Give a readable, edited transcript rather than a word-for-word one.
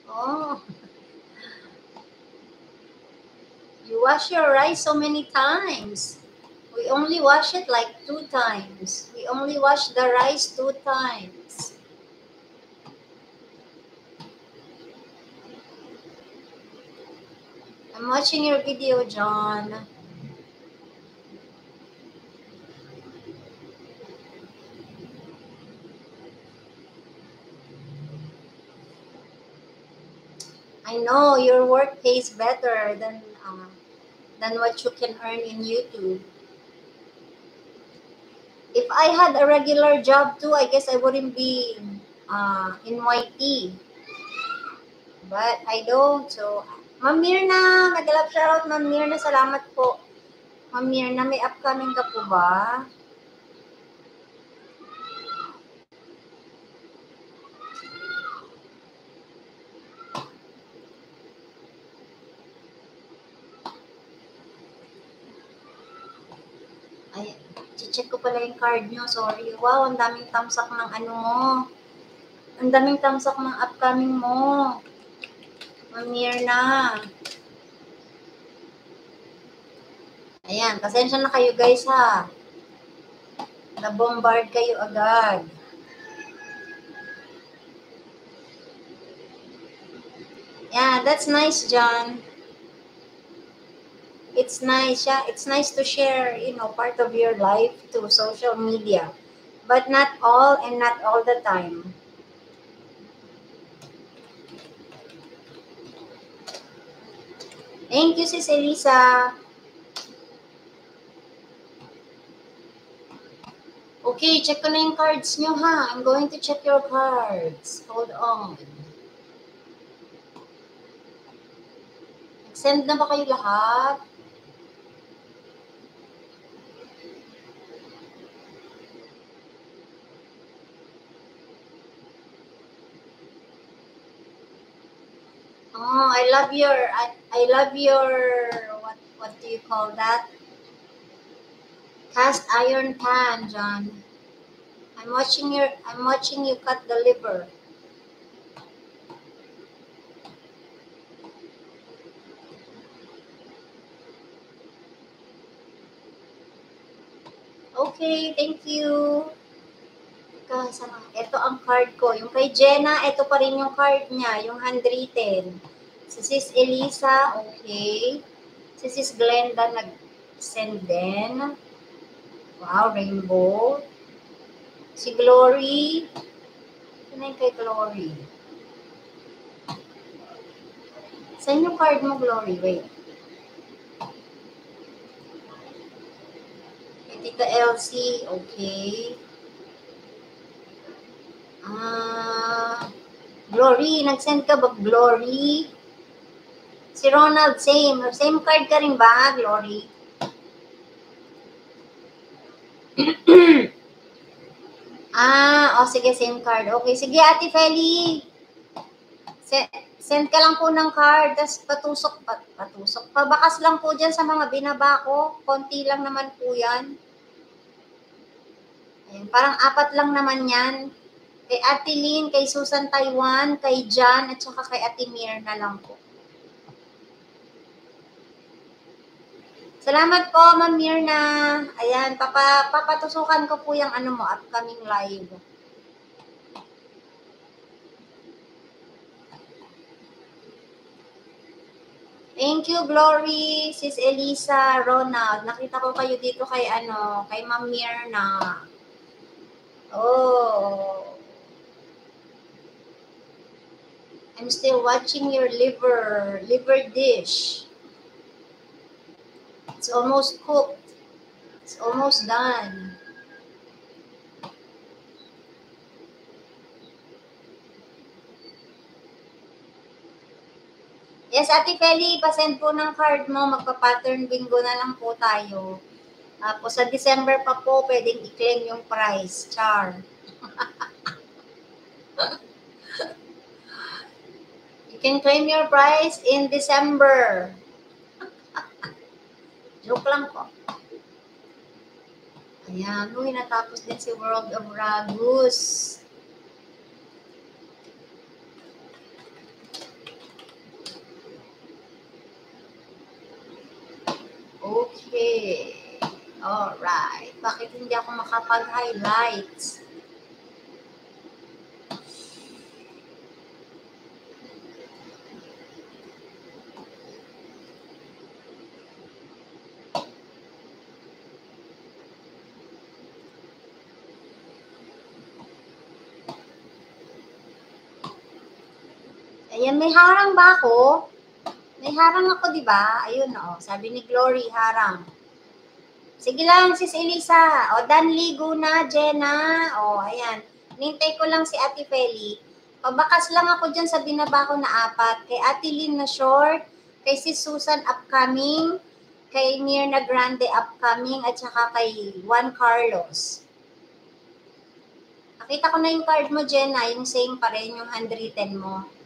Oh, you wash your rice so many times. We only wash it like 2 times. We only wash the rice 2 times. I'm watching your video, John. I know your work pays better than what you can earn in YouTube. If I had a regular job too, I guess I wouldn't be in YT. But I don't. So, Ma'am Mirna, nag-love shoutout, Ma'am Mirna. Salamat po. Ma'am Mirna, may upcoming ka po ba? Ay, check ko pala yung card nyo. Sorry. Wow, ang daming tamsak ng ano mo. Ang daming tamsak ng upcoming mo. Ma'am Mirna. Ayan, pasensya na kayo guys ha. Na-bombard kayo agad. Yeah, that's nice, John. It's nice, yeah. It's nice to share, part of your life to social media. But not all and not all the time. Thank you, Sis Elisa. Okay, check ko na yung cards nyo ha. I'm going to check your cards. Hold on. Send na ba kayo lahat? Oh, I love your what do you call that? Cast iron pan, John. I'm watching you cut the liver. Okay, thank you. Ito ang card ko. Yung kay Jenna, ito pa rin yung card niya, yung handwritten. Si Sis Elisa, okay. Si Sis Glenda nag-send din. Wow, rainbow. Si Glory. Ano yung kay Glory? Saan yung card mo, Glory? Wait. Kay Tita Elsie, okay. Glory, nag-send ka ba, Glory? Si Ronald, same. Same card ka rin ba, Glory? Sige, same card. Okay, sige, Ate Feli. Send ka lang po ng card, tapos patusok. Pabakas lang po dyan sa mga binaba ko. Konti lang naman po yan. Ayan, parang 4 lang naman yan. Kay Ate Lynn, kay Susan Taiwan, kay Jan, at saka kay Ate Mir na lang po. Salamat po, Ma'am Mirna. Ayan, papatusukan ko po yung upcoming live. Thank you, Glory, Sis Elisa, Ronald. Nakita ko kayo dito kay Ma'am Mirna. Oh. I'm still watching your liver dish. It's almost cooked. It's almost done. Yes, Ate Feli, pasend po ng card mo. Magpa-pattern bingo na lang po tayo. Tapos sa December pa po, pwedeng i-claim yung price. Char. You can claim your price in December. Joke lang po. Ayan, natapos din si World of Ragus. Okay. Alright. Bakit hindi ako makapag-highlights? Ayan, may harang ba ako? May harang ako, di ba? Ayun, oh. Sabi ni Glory, harang. Sige lang, sis Elisa. O, Dan ligo na, Jenna. O, ayan. Nintay ko lang si Ate Feli. Pabakas lang ako dyan sa binaba ko na 4. Kay Ate Lynn na short. Kay si Susan upcoming. Kay Mirna Grande upcoming. At saka kay Juan Carlos. Nakita ko na yung card mo, Jenna. Yung same pa rin, yung handwritten mo.